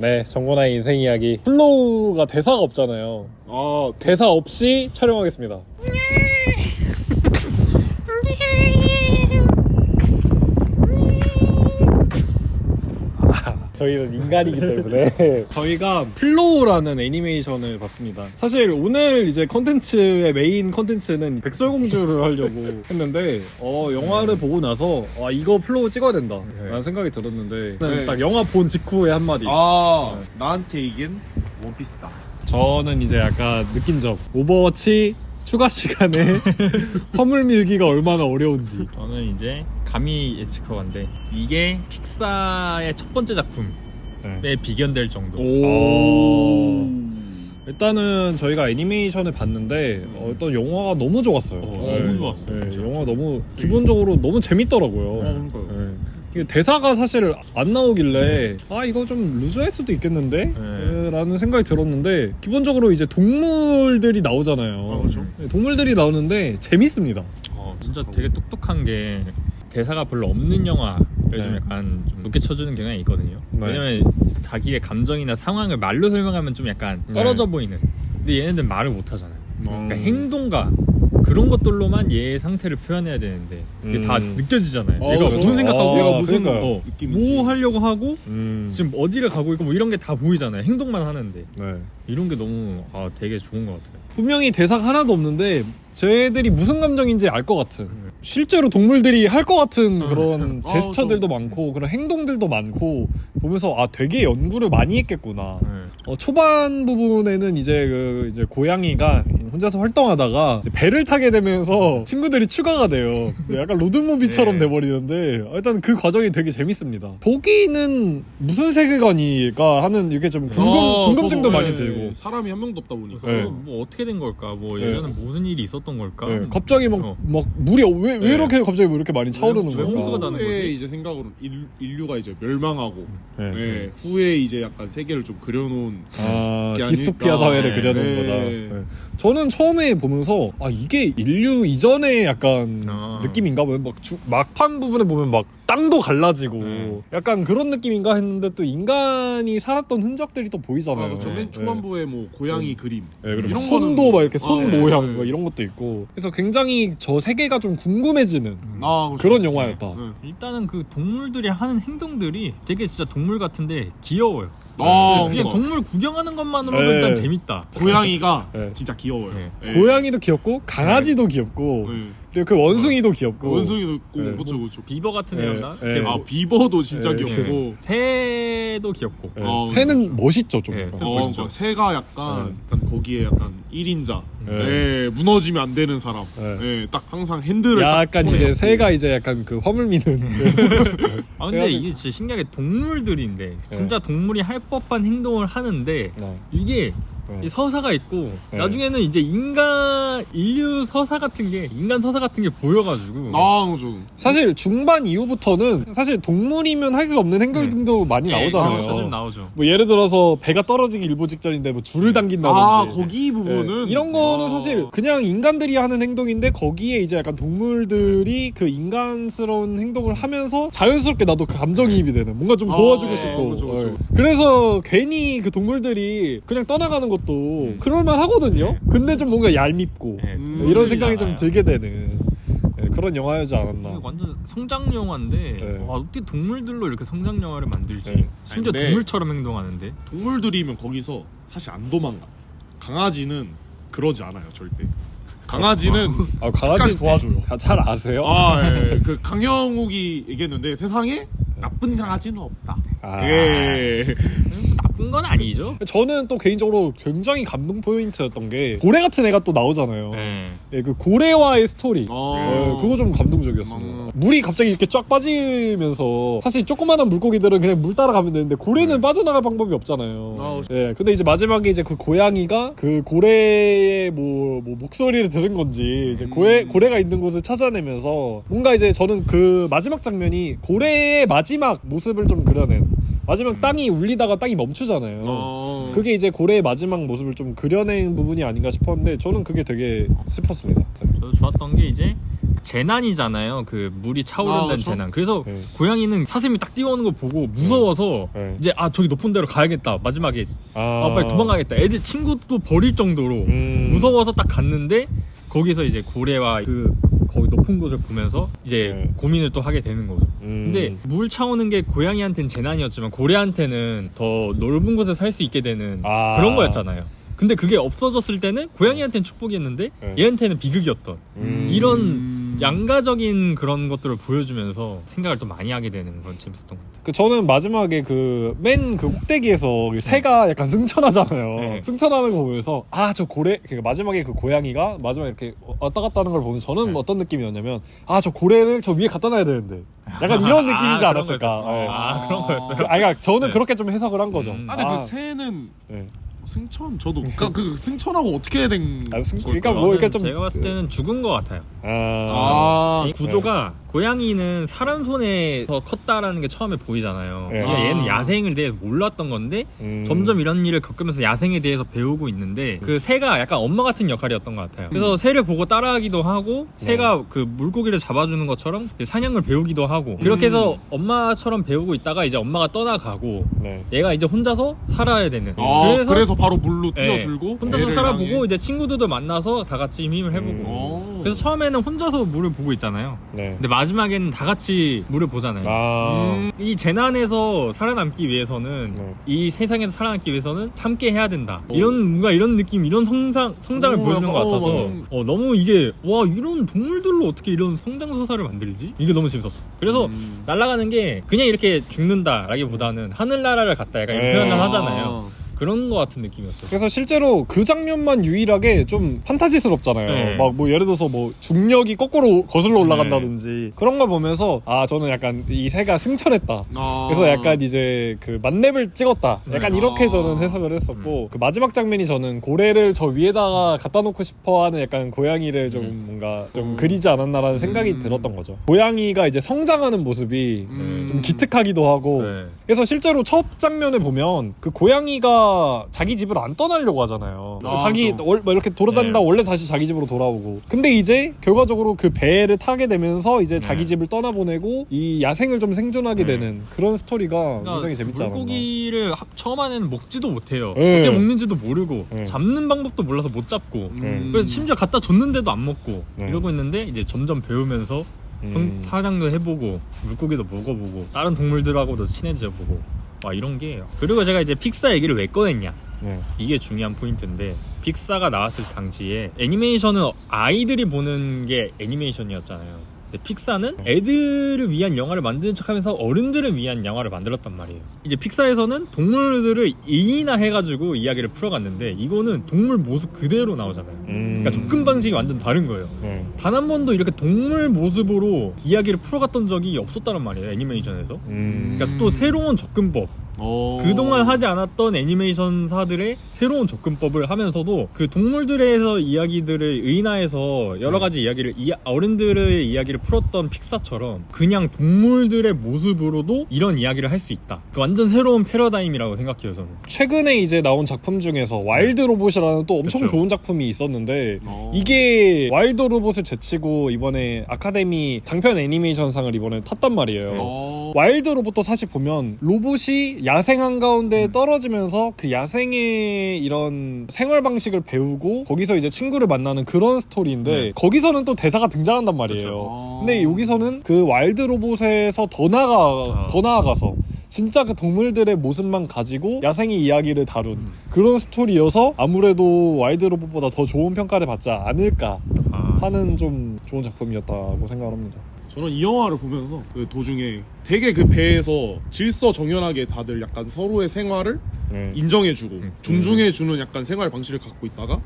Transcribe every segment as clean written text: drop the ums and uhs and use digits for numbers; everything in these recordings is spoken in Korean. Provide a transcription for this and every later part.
네, 정곤아의 인생 이야기. 플로우가 대사가 없잖아요. 대사 없이 촬영하겠습니다. 저희는 인간이기 때문에 저희가 플로우라는 애니메이션을 봤습니다. 사실 오늘 이제 컨텐츠의 메인 컨텐츠는 백설공주를 하려고 했는데 영화를 보고 나서 이거 플로우 찍어야 된다 라는 생각이 들었는데 딱 영화 본 직후에 한마디. 나한테 이긴 원피스다. 저는 이제 약간 느낀 점, 오버워치 추가 시간에 화물 밀기가 얼마나 어려운지. 저는 이제 감히 예측하건데 이게 픽사의 첫 번째 작품에 비견될 정도. 일단은 저희가 애니메이션을 봤는데 일단 영화가 너무 좋았어요. 너무 좋았어요. 진짜. 영화 너무 기본적으로 너무 재밌더라고요. 이게 대사가 사실 안 나오길래 이거 좀 루즈할 수도 있겠는데? 라는 생각이 들었는데 기본적으로 이제 동물들이 나오잖아요. 그렇죠. 동물들이 나오는데 재밌습니다. 진짜 되게 똑똑한 게 대사가 별로 없는 영화를 좀 약간 좀 높게 쳐주는 경향이 있거든요. 왜냐면 자기의 감정이나 상황을 말로 설명하면 좀 약간 떨어져 보이는. 근데 얘네들 말을 못 하잖아요. 그러니까 행동과 그런 것들로만 얘의 상태를 표현해야 되는데 이게 다 느껴지잖아요. 얘가 무슨 생각하고 얘가 무슨 뭐 하려고 하고 지금 어디를 가고 있고 뭐 이런 게 다 보이잖아요. 행동만 하는데 이런 게 너무 되게 좋은 것 같아요. 분명히 대사가 하나도 없는데 쟤들이 무슨 감정인지 알 것 같은, 실제로 동물들이 할 것 같은 그런 제스처들도 많고 그런 행동들도 많고 보면서 되게 연구를 많이 했겠구나. 초반 부분에는 이제 고양이가 혼자서 활동하다가 배를 타게 되면서 친구들이 추가가 돼요. 약간 로드무비처럼 돼버리는데 일단 그 과정이 되게 재밌습니다. 보기는 무슨 세계관일까 하는 이게 좀 궁금증도 많이 들고. 사람이 한 명도 없다 보니까 뭐 어떻게 된 걸까? 뭐 예전에 무슨 일이 있었던 걸까? 갑자기 막 물이 왜 이렇게 갑자기 왜 이렇게 많이 차오르는 왜 홍수가 걸까? 나는 후에 거지? 이제 생각으로 인류가 이제 멸망하고 후에 이제 약간 세계를 좀 그려놓은 게 디스토피아 아닐까. 사회를 그려놓은 거다. 저는 처음에 보면서 이게 인류 이전의 약간 느낌인가? 막판 부분에 보면 막 땅도 갈라지고 약간 그런 느낌인가 했는데 또 인간이 살았던 흔적들이 또 보이잖아요. 그렇죠. 맨 초반부에 뭐 고양이 그림 그리고 이런 손도 거는 막 이렇게 손 네. 모양 뭐 이런 것도 있고 그래서 굉장히 저 세계가 좀 궁금해지는 그렇죠. 그런 영화였다. 일단은 그 동물들이 하는 행동들이 되게 진짜 동물 같은데 귀여워요. 그냥 동물 구경하는 것만으로도 일단 재밌다. 고양이가 진짜 귀여워요. 고양이도 귀엽고 강아지도 귀엽고 그리고 그 원숭이도 귀엽고 원숭이도 있고 그렇죠. 비버 같은 애였나? 비버도 진짜 귀엽고 새도 귀엽고. 새는 멋있죠 좀. 멋있죠. 새가 약간 거기에 약간 1인자 무너지면 안 되는 사람. 딱 항상 핸들을 약간 딱 이제 새가 이제 약간 그 화물 미는. 근데 이게 진짜 신기하게 동물들인데 진짜 동물이 할 법한 행동을 하는데 이게 이 서사가 있고 나중에는 이제 인류 서사 같은 게 보여가지고 그렇죠. 사실 중반 이후부터는 사실 동물이면 할 수 없는 행동도 많이 나오잖아요. 좀 나오죠. 뭐 예를 들어서 배가 떨어지기 일보 직전인데 뭐 줄을 당긴다든지 거기 부분은 이런 거는 사실 그냥 인간들이 하는 행동인데 거기에 이제 약간 동물들이 그 인간스러운 행동을 하면서 자연스럽게 나도 그 감정이입이 되는, 뭔가 좀 도와주고 싶고 그렇죠. 그래서 괜히 그 동물들이 그냥 떠나가는 것도 그럴만 하거든요. 근데 좀 뭔가 얄밉고 이런 생각이 좀 들게 되는 그런 영화였지 않았나. 완전 성장 영화인데 어떻게 동물들로 이렇게 성장 영화를 만들지? 심지어 근데 동물처럼 행동하는데. 동물들이면 거기서 사실 안 도망가. 강아지는 그러지 않아요 절대. 강아지는 강아지 도와줘요. 잘 아세요? 그 강영욱이 얘기했는데 세상에 나쁜 강아지는 없다. 나쁜 건 아니죠. 저는 또 개인적으로 굉장히 감동 포인트였던 게 고래 같은 애가 또 나오잖아요. 그 고래와의 스토리. 그거 좀 감동적이었습니다. 물이 갑자기 이렇게 쫙 빠지면서 사실 조그마한 물고기들은 그냥 물 따라가면 되는데 고래는 빠져나갈 방법이 없잖아요. 근데 이제 마지막에 이제 그 고양이가 그 고래의 뭐 목소리를 들은 건지 이제 고래가 있는 곳을 찾아내면서 뭔가 이제 저는 그 마지막 장면이 고래의 마지막 모습을 좀 그려낸, 마지막 땅이 울리다가 땅이 멈추잖아요. 그게 이제 고래의 마지막 모습을 좀 그려낸 부분이 아닌가 싶었는데 저는 그게 되게 슬펐습니다. 저도 좋았던 게 이제 재난이잖아요. 그 물이 차오른다는 그렇죠? 재난. 그래서 네. 고양이는 사슴이 딱 뛰어오는 거 보고 무서워서 네. 이제 저기 높은 데로 가야겠다. 마지막에 빨리 도망가겠다. 애들 친구도 버릴 정도로 무서워서 딱 갔는데 거기서 이제 고래와 거기 높은 곳을 보면서 이제 고민을 또 하게 되는 거죠. 근데 물 차오는 게 고양이한테는 재난이었지만 고래한테는 더 넓은 곳에 살 수 있게 되는 그런 거였잖아요. 근데 그게 없어졌을 때는 고양이한테는 축복이었는데 얘한테는 비극이었던 이런 양가적인 그런 것들을 보여주면서 생각을 또 많이 하게 되는 건 재밌었던 것 같아요. 저는 마지막에 맨 꼭대기에서 새가 약간 승천하잖아요. 네. 승천하는 거 보면서 저 고래 마지막에 그 고양이가 마지막에 이렇게 왔다 갔다 하는 걸 보면서 저는 어떤 느낌이었냐면 저 고래를 저 위에 갖다 놔야 되는데 약간 이런 느낌이지 않았을까. 그런 거였어요. 그러니까 저는 그렇게 좀 해석을 한 거죠. 근데 그 새는 네. 승천 저도 그 승천하고 어떻게 된 그러니까 뭐 이렇게 좀 제가 봤을 때는 죽은 것 같아요. 이 그 구조가 고양이는 사람 손에서 컸다라는 게 처음에 보이잖아요. 네. 그러니까 얘는 야생을 대해 몰랐던 건데 점점 이런 일을 겪으면서 야생에 대해서 배우고 있는데 그 새가 약간 엄마 같은 역할이었던 것 같아요. 그래서 새를 보고 따라하기도 하고 새가 그 물고기를 잡아주는 것처럼 사냥을 배우기도 하고 그렇게 해서 엄마처럼 배우고 있다가 이제 엄마가 떠나가고 얘가 이제 혼자서 살아야 되는 그래서 바로 물로 뛰어들고 혼자서 살아보고 이제 친구들도 만나서 다 같이 힘을 해보고 그래서 처음에는 혼자서 물을 보고 있잖아요. 근데 마지막에는 다 같이 물을 보잖아요. 이 재난에서 살아남기 위해서는 이 세상에서 살아남기 위해서는 함께 해야 된다. 뭔가 이런 느낌, 이런 성장을 보여주는 것 같아서 너무 이게 이런 동물들로 어떻게 이런 성장 서사를 만들지? 이게 너무 재밌었어. 그래서 날아가는 게 그냥 이렇게 죽는다라기보다는 하늘나라를 갔다 약간 이런 표현을 하잖아요. 그런 거 같은 느낌이었어요. 그래서 실제로 그 장면만 유일하게 좀 판타지스럽잖아요. 네. 막 뭐 예를 들어서 뭐 중력이 거꾸로 거슬러 올라간다든지 그런 걸 보면서 저는 약간 이 새가 승천했다. 그래서 약간 이제 그 만렙을 찍었다. 약간 이렇게 저는 해석을 했었고 그 마지막 장면이 저는 고래를 저 위에다가 갖다 놓고 싶어하는 약간 고양이를 좀 뭔가 좀 그리지 않았나라는 생각이 들었던 거죠. 고양이가 이제 성장하는 모습이 좀 기특하기도 하고 그래서 실제로 첫 장면에 보면 그 고양이가 자기 집을 안 떠나려고 하잖아요. 자기 이렇게 돌아다니다 원래 다시 자기 집으로 돌아오고. 근데 이제 결과적으로 그 배를 타게 되면서 이제 자기 집을 떠나보내고 이 야생을 좀 생존하게 되는 그런 스토리가 굉장히 재밌지 않았나. 물고기를 처음에는 먹지도 못해요. 어떻게 먹는지도 모르고 잡는 방법도 몰라서 못 잡고 그래서 심지어 갖다 줬는데도 안 먹고 이러고 있는데 이제 점점 배우면서 사냥도 해보고 물고기도 먹어보고 다른 동물들하고도 친해져보고 이런 게. 그리고 제가 이제 픽사 얘기를 왜 꺼냈냐 이게 중요한 포인트인데 픽사가 나왔을 당시에 애니메이션은 아이들이 보는 게 애니메이션이었잖아요. 근데 픽사는 애들을 위한 영화를 만드는 척하면서 어른들을 위한 영화를 만들었단 말이에요. 이제 픽사에서는 동물들을 이인화 해가지고 이야기를 풀어갔는데 이거는 동물 모습 그대로 나오잖아요. 그러니까 접근 방식이 완전 다른 거예요. 단 한 번도 이렇게 동물 모습으로 이야기를 풀어갔던 적이 없었다는 말이에요, 애니메이션에서. 그러니까 또 새로운 접근법, 그동안 하지 않았던 애니메이션사들의 새로운 접근법을 하면서도 그 동물들에서 이야기들을 의인화해서 여러 가지 이야기를 어른들의 이야기를 풀었던 픽사처럼 그냥 동물들의 모습으로도 이런 이야기를 할 수 있다. 완전 새로운 패러다임이라고 생각해요, 저는. 최근에 이제 나온 작품 중에서 와일드 로봇이라는 또 엄청 좋은 작품이 있었는데 이게 와일드 로봇을 제치고 이번에 아카데미 장편 애니메이션상을 이번에 탔단 말이에요. 와일드 로봇도 사실 보면 로봇이 야생 한가운데 떨어지면서 그 야생의 이런 생활 방식을 배우고 거기서 이제 친구를 만나는 그런 스토리인데 거기서는 또 대사가 등장한단 말이에요. 근데 여기서는 그 와일드 로봇에서 더 나아가서 진짜 그 동물들의 모습만 가지고 야생의 이야기를 다룬 그런 스토리여서 아무래도 와일드 로봇보다 더 좋은 평가를 받지 않을까 하는 좀 좋은 작품이었다고 생각합니다. 저는 이 영화를 보면서 그 도중에 되게 그 배에서 질서정연하게 다들 약간 서로의 생활을 인정해주고 존중해주는 약간 생활 방식을 갖고 있다가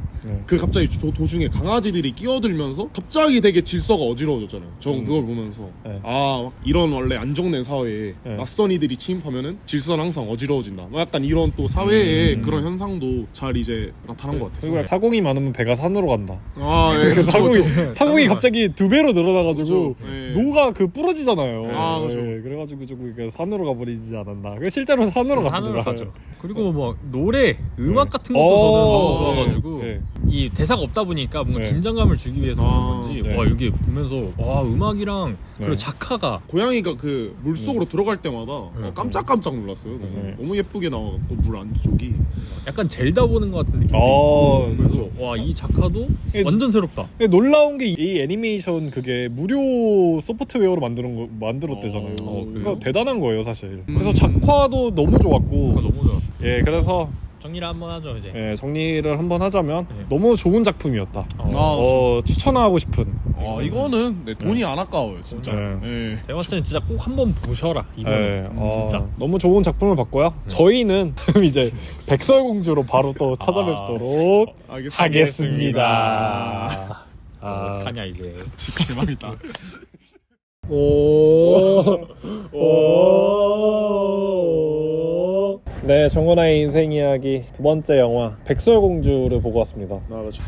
그 갑자기 도중에 강아지들이 끼어들면서 갑자기 되게 질서가 어지러워졌잖아요. 저는 그걸 보면서 이런 원래 안정된 사회에 낯선 이들이 침입하면은 질서는 항상 어지러워진다. 약간 이런 또 사회의 그런 현상도 잘 이제 나타난 것 같아요. 그리고 사공이 많으면 배가 산으로 간다. 사공이 네, 갑자기 2배로 늘어나가지고 그렇죠. 노가 부러지잖아요. 그렇죠. 그래가지고 산으로 가버리지 않았나. 실제로 산으로 갔습니다. 가죠. 그리고 그리고 뭐 노래, 음악 같은 것도 저는 너무 좋아가지고 네. 이 대사가 없다 보니까 뭔가 네. 긴장감을 주기 위해서 그런 건지 네. 와 여기 보면서 와 음악이랑 그리고 작화가 고양이가 그 물속으로 들어갈 때마다 깜짝깜짝 놀랐어요. 너무 예쁘게 나와갖고 물 안쪽이 약간 젤다 보는 것 같은 느낌이 그래서 와 이 작화도 완전 새롭다. 놀라운 게 이 애니메이션 그게 무료 소프트웨어로 만들었대잖아요. 그러니까 대단한 거예요 사실. 그래서 작화도 너무 좋았고 너무 좋아. 예 그래서 정리를 한번 하죠 이제. 예, 정리를 한번 하자면 너무 좋은 작품이었다. 추천하고 싶은. 이거는 돈이 안 아까워요 진짜. 네. 제가 봤을 땐 진짜 꼭 한번 보셔라 이거는. 진짜 너무 좋은 작품을 봤고요. 저희는 이제 백설공주로 바로 또 찾아뵙도록 하겠습니다. 어떡하냐 이제. 대박이다. 네, 정원아의 인생 이야기 두 번째 영화 백설공주를 보고 왔습니다.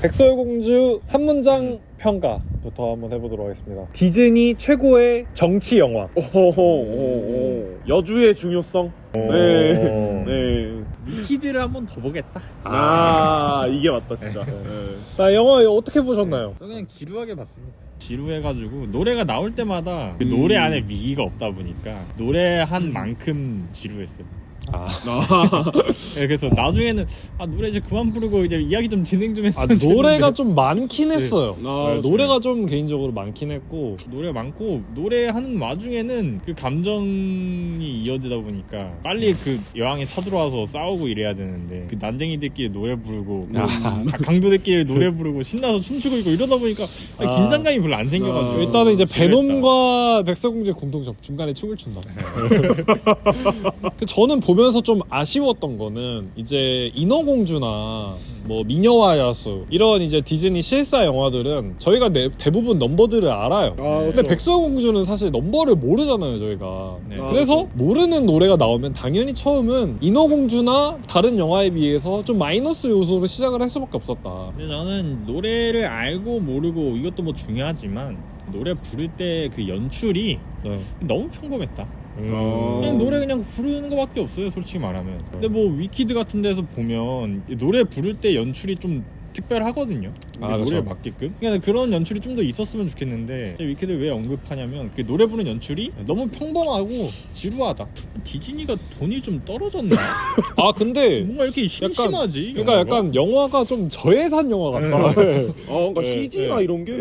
백설공주 한 문장 평가부터 한번 해보도록 하겠습니다. 디즈니 최고의 정치 영화. 여주의 중요성. 네. 위키드를 한번 더 보겠다. 이게 맞다 진짜. 자, 영화 어떻게 보셨나요? 그냥 지루하게 봤습니다. 지루해가지고 노래가 나올 때마다 그 노래 안에 미기가 없다 보니까 노래한 만큼 지루했어요. 네, 그래서 나중에는 노래 이제 그만 부르고 이제 이야기 좀 진행 좀 했으면 노래가 좀 많긴 했어요. 네. 노래가 좀 개인적으로 많긴 했고 노래 많고 노래하는 와중에는 그 감정이 이어지다 보니까 빨리 그 여왕이 찾으러 와서 싸우고 이래야 되는데 그 난쟁이들끼리 노래 부르고 강도들끼리 노래 부르고 신나서 춤추고 있고 이러다 보니까 긴장감이 별로 안 생겨가지고 일단은 이제 베놈과 백설공주의 공통점 중간에 춤을 춘다. 저는 보면서 좀 아쉬웠던 거는 이제 인어공주나 뭐 미녀와 야수 이런 이제 디즈니 실사 영화들은 저희가 대부분 넘버들을 알아요. 근데 백설공주는 사실 넘버를 모르잖아요 저희가. 그래서 모르는 노래가 나오면 당연히 처음은 인어공주나 다른 영화에 비해서 좀 마이너스 요소로 시작을 할 수밖에 없었다. 근데 저는 노래를 알고 모르고 이것도 뭐 중요하지만 노래 부를 때 그 연출이 너무 평범했다. 그냥 노래 그냥 부르는 거밖에 없어요 솔직히 말하면. 근데 뭐 위키드 같은 데서 보면 노래 부를 때 연출이 좀 특별하거든요. 노래에 맞게끔. 그러니까 그런 연출이 좀 더 있었으면 좋겠는데 위키드 왜 언급하냐면 그 노래 부르는 연출이 너무 평범하고 지루하다. 디즈니가 돈이 좀 떨어졌나? 근데 뭔가 이렇게 심심하지. 그러니까 약간 영화가 좀 저예산 영화 같다. 그러니까 CG나 이런 게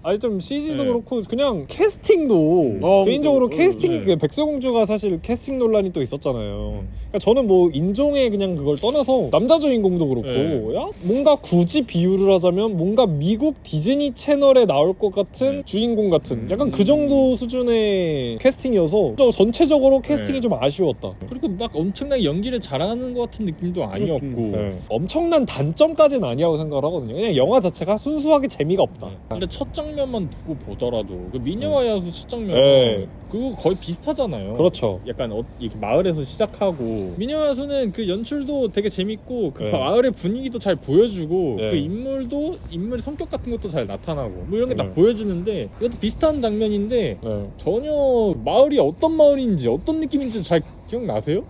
아니 좀 CG도 그렇고 그냥 캐스팅도 개인적으로 캐스팅 백설공주가 사실 캐스팅 논란이 또 있었잖아요. 그러니까 저는 뭐 인종에 그냥 그걸 떠나서 남자 주인공도 그렇고 뭔가 굳이 비유를 하자면 뭔가 미국 디즈니 채널에 나올 것 같은 주인공 같은 약간 그 정도 수준의 캐스팅이어서 전체적으로 캐스팅이 좀 아쉬웠다. 그리고 막 엄청나게 연기를 잘하는 것 같은 느낌도 아니었고 엄청난 단점까지는 아니라고 생각을 하거든요. 그냥 영화 자체가 순수하게 재미가 없다. 근데 첫 장면만 두고 보더라도 그 미녀와 야수 첫 장면 그거 거의 비슷하잖아요. 그렇죠. 약간 이렇게 마을에서 시작하고 미녀와 야수는 그 연출도 되게 재밌고 그 마을의 분위기도 잘 보여주고 그 인물의 성격 같은 것도 잘 나타나고 뭐 이런 게 다 보여지는데 이것도 비슷한 장면인데 전혀 마을이 어떤 마을인지 어떤 느낌인지 잘 기억나세요?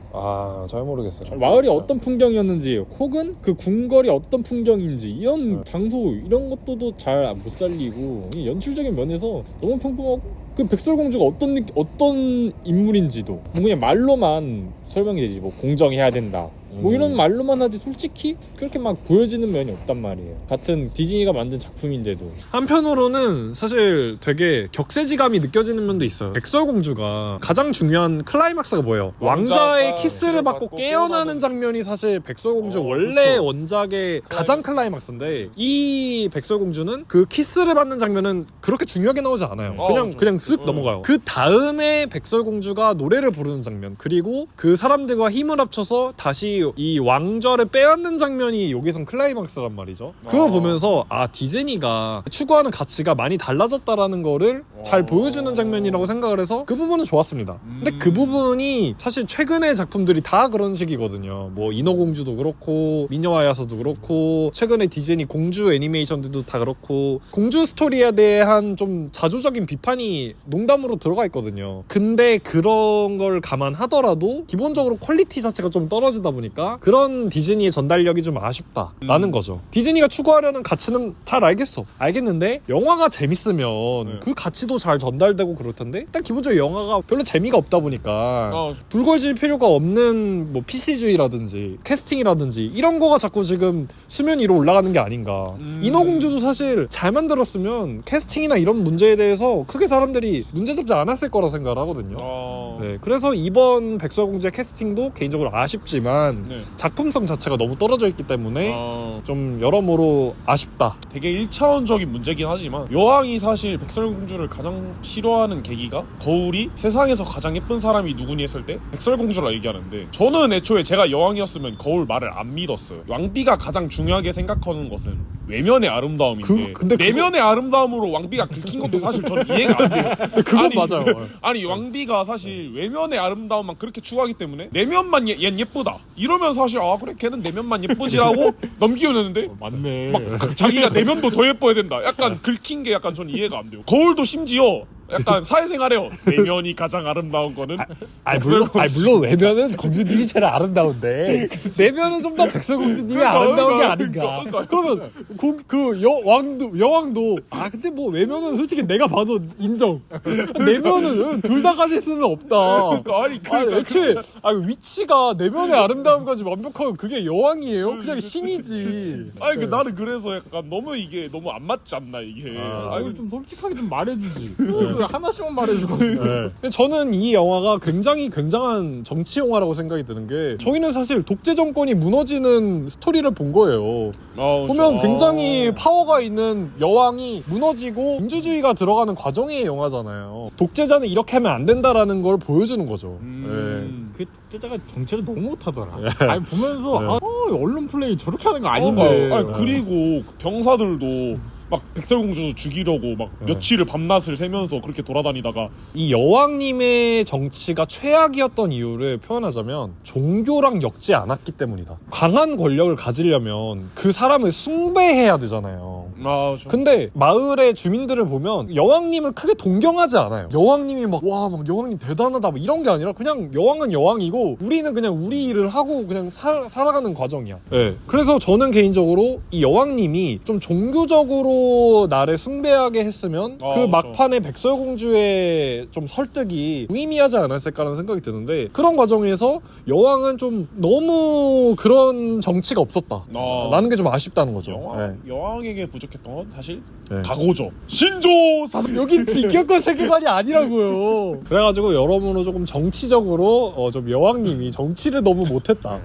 잘 모르겠어요. 마을이 어떤 풍경이었는지 혹은 그 궁궐이 어떤 풍경인지 이런 장소 이런 것도 잘 못 살리고 연출적인 면에서 너무 평범하고 그 백설공주가 어떤 인물인지도 뭐 그냥 말로만 설명이 되지 뭐 공정해야 된다 뭐 이런 말로만 하지 솔직히 그렇게 막 보여지는 면이 없단 말이에요. 같은 디즈니가 만든 작품인데도. 한편으로는 사실 되게 격세지감이 느껴지는 면도 있어요. 백설공주가 가장 중요한 클라이막스가 뭐예요? 왕자의 키스를 받고 깨어나는 장면이 사실 백설공주 원래 원작의 가장 클라이막스인데 이 백설공주는 그 키스를 받는 장면은 그렇게 중요하게 나오지 않아요. 그냥 쓱 넘어가요. 그 다음에 백설공주가 노래를 부르는 장면 그리고 그 사람들과 힘을 합쳐서 다시 이 왕좌를 빼앗는 장면이 여기선 클라이막스란 말이죠. 그걸 보면서 디즈니가 추구하는 가치가 많이 달라졌다라는 거를 잘 보여주는 장면이라고 생각을 해서 그 부분은 좋았습니다. 근데 그 부분이 사실 최근의 작품들이 다 그런 식이거든요. 뭐 인어공주도 그렇고 미녀와 야수도 그렇고 최근에 디즈니 공주 애니메이션들도 다 그렇고 공주 스토리에 대한 좀 자조적인 비판이 농담으로 들어가 있거든요. 근데 그런 걸 감안하더라도 기본 기본적으로 퀄리티 자체가 좀 떨어지다 보니까 그런 디즈니의 전달력이 좀 아쉽다라는 거죠. 디즈니가 추구하려는 가치는 잘 알겠는데 영화가 재밌으면 그 가치도 잘 전달되고 그럴 텐데 일단 기본적으로 영화가 별로 재미가 없다 보니까 불거질 필요가 없는 뭐 PC주의라든지 캐스팅이라든지 이런 거가 자꾸 지금 수면 위로 올라가는 게 아닌가. 인어공주도 사실 잘 만들었으면 캐스팅이나 이런 문제에 대해서 크게 사람들이 문제 잡지 않았을 거라 생각을 하거든요. 네, 그래서 이번 백설공주의 캐스팅도 개인적으로 아쉽지만 작품성 자체가 너무 떨어져 있기 때문에 좀 여러모로 아쉽다. 되게 1차원적인 문제긴 하지만 여왕이 사실 백설공주를 가장 싫어하는 계기가 거울이 세상에서 가장 예쁜 사람이 누구니 했을 때 백설공주라 얘기하는데 저는 애초에 제가 여왕이었으면 거울 말을 안 믿었어요. 왕비가 가장 중요하게 생각하는 것은 외면의 아름다움인데 근데 내면의 아름다움으로 왕비가 긁힌 것도 사실 저는 이해가 안 돼요. 그건 맞아요. 아니 왕비가 사실 외면의 아름다움만 그렇게 추구하기 때문에 내면만 얜 예쁘다 이러면 사실 아 그래 걔는 내면만 예쁘지라고 넘기려는데 맞네. 막 자기가 내면도 더 예뻐야 된다. 약간 긁힌 게 약간 전 이해가 안 돼요. 거울도 심지어 약간 사회생활에요. 내면이 가장 아름다운 거는 물론 외면은 공주님이 제일 아름다운데 내면은 좀 더 백설공주님이 아름다운 게 아닌가. 그러면 여왕도 근데 뭐 외면은 솔직히 내가 봐도 인정. 내면은 둘 다 가질 수는 없다. 애초에 위치가 내면의 아름다움까지 완벽하면 그게 여왕이에요? 그냥 신이지. 나는 그래서 약간 너무 이게 너무 안 맞지 않나 이게. 이걸 좀 솔직하게 좀 말해주지. 하나씩만 말해주고. 저는 이 영화가 굉장한 정치 영화라고 생각이 드는 게 저희는 사실 독재 정권이 무너지는 스토리를 본 거예요. 보면 굉장히 파워가 있는 여왕이 무너지고 민주주의가 들어가는 과정의 영화잖아요. 독재자는 이렇게 하면 안 된다라는 걸 보여주는 거죠. 그 독재자가 정치를 너무 못하더라. 보면서 언론 플레이 저렇게 하는 거 아닌데. 그리고 병사들도 막 백설공주 죽이려고 막 며칠을 밤낮을 새면서 그렇게 돌아다니다가 이 여왕님의 정치가 최악이었던 이유를 표현하자면 종교랑 엮지 않았기 때문이다. 강한 권력을 가지려면 그 사람을 숭배해야 되잖아요. 근데 마을의 주민들을 보면 여왕님을 크게 동경하지 않아요. 여왕님이 막 여왕님 대단하다 뭐 이런 게 아니라 그냥 여왕은 여왕이고 우리는 그냥 우리 일을 하고 그냥 살아가는 과정이야. 그래서 저는 개인적으로 이 여왕님이 좀 종교적으로 나를 숭배하게 했으면 그 막판에 백설공주의 좀 설득이 무의미하지 않았을까라는 생각이 드는데 그런 과정에서 여왕은 좀 너무 그런 정치가 없었다 라는 게 좀 아쉽다는 거죠. 여왕에게 부족했던 건 사실 각오죠. 신조 사상. 여긴 진격권 세계관이 아니라고요. 그래가지고 여러모로 조금 정치적으로 좀 여왕님이 정치를 너무 못했다.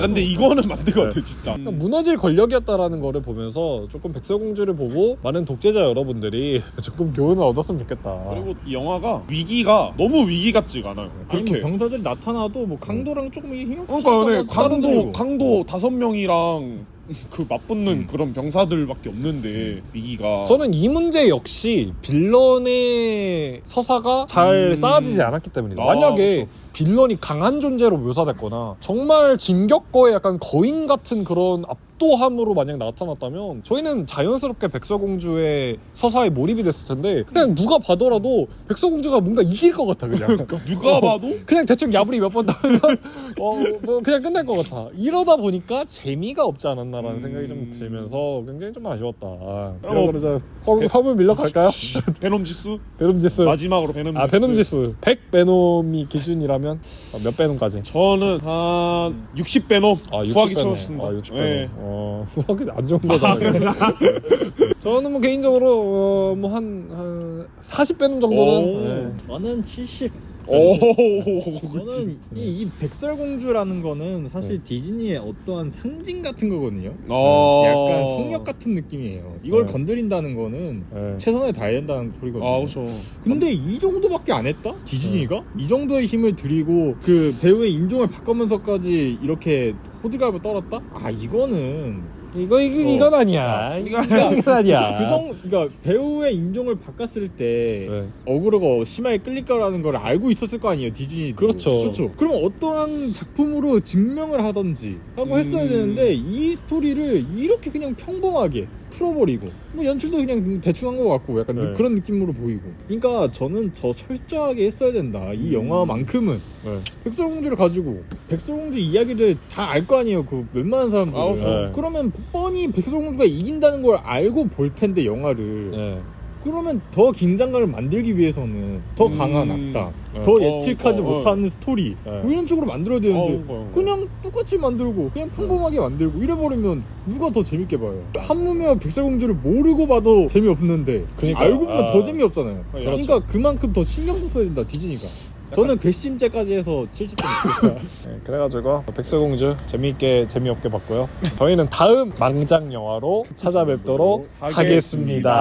근데 이거는 맞는 것 같아요 진짜. 무너질 권력이었다라는 거를 보면서 조금 백설공주를 보고 많은 독재자 여러분들이 조금 교훈을 얻었으면 좋겠다. 그리고 이 영화가 위기가 너무 위기 같지가 않아요. 그렇게 병사들이 나타나도 뭐 강도랑 조금 힘없이 강도 5명이랑 그 맞붙는 그런 병사들밖에 없는데 위기가. 저는 이 문제 역시 빌런의 서사가 잘 쌓아지지 않았기 때문이다. 만약에 빌런이 강한 존재로 묘사됐거나 정말 진격거의 약간 거인 같은 그런 압도함으로 만약 나타났다면 저희는 자연스럽게 백설공주의 서사에 몰입이 됐을 텐데 그냥 누가 봐더라도 백설공주가 뭔가 이길 것 같아. 그냥 누가 봐도 그냥 대충 야부리 몇 번 따면 뭐 그냥 끝날 것 같아. 이러다 보니까 재미가 없지 않았나라는 생각이 좀 들면서 굉장히 좀 아쉬웠다. 그래서 화물 밀러 갈까요? 베놈지스 마지막으로 베놈지스. 베놈지스 100 베놈이 기준이라면 몇 베놈까지? 저는 한 60 베놈. 후하기 채웠습니다. 60 베놈. 후하기 안 좋은 거잖아요. 저는 뭐 개인적으로 뭐 한 40 베놈 정도는. 저는 70. 저는 이 백설공주라는 거는 사실 디즈니의 어떠한 상징 같은 거거든요. 약간 성역 같은 느낌이에요. 이걸 건드린다는 거는 최선을 다해야 된다는 소리거든요. 그렇죠. 근데 이 정도밖에 안 했다? 디즈니가? 이 정도의 힘을 들이고 그 배우의 인종을 바꾸면서까지 이렇게 호들갑을 떨었다? 이건 아니야. 이건 아니야. 그러니까 배우의 인종을 바꿨을 때 어그로가 심하게 끌릴 거라는 걸 알고 있었을 거 아니에요, 디즈니. 그렇죠. 그럼 어떠한 작품으로 증명을 하던지 하고 했어야 되는데 이 스토리를 이렇게 그냥 평범하게 풀어버리고 뭐 연출도 그냥 대충 한 것 같고 약간 네. 그런 느낌으로 보이고. 그러니까 저는 더 철저하게 했어야 된다. 이 영화만큼은 네. 백설공주를 가지고 백설공주 이야기를 다 알 거 아니에요. 그 웬만한 사람들은. 아, 그렇죠. 네. 그러면 뻔히 백설공주가 이긴다는 걸 알고 볼 텐데 영화를. 네. 그러면 더 긴장감을 만들기 위해서는 더 강한 악당, 더 예측하지 못하는 스토리 뭐 이런 식으로 만들어야 되는데 그냥 똑같이 만들고 그냥 평범하게 만들고 이래버리면 누가 더 재밌게 봐요. 한무며 백설공주를 모르고 봐도 재미없는데 그러니까요. 알고 보면 더 재미없잖아요. 그렇죠. 그러니까 그만큼 더 신경 썼어야 된다 디즈니가. 저는 괘씸죄까지 해서 70점 줬어요. 네, 그래가지고 백설공주 재미없게 봤고요. 저희는 다음 망작 영화로 찾아뵙도록 하겠습니다.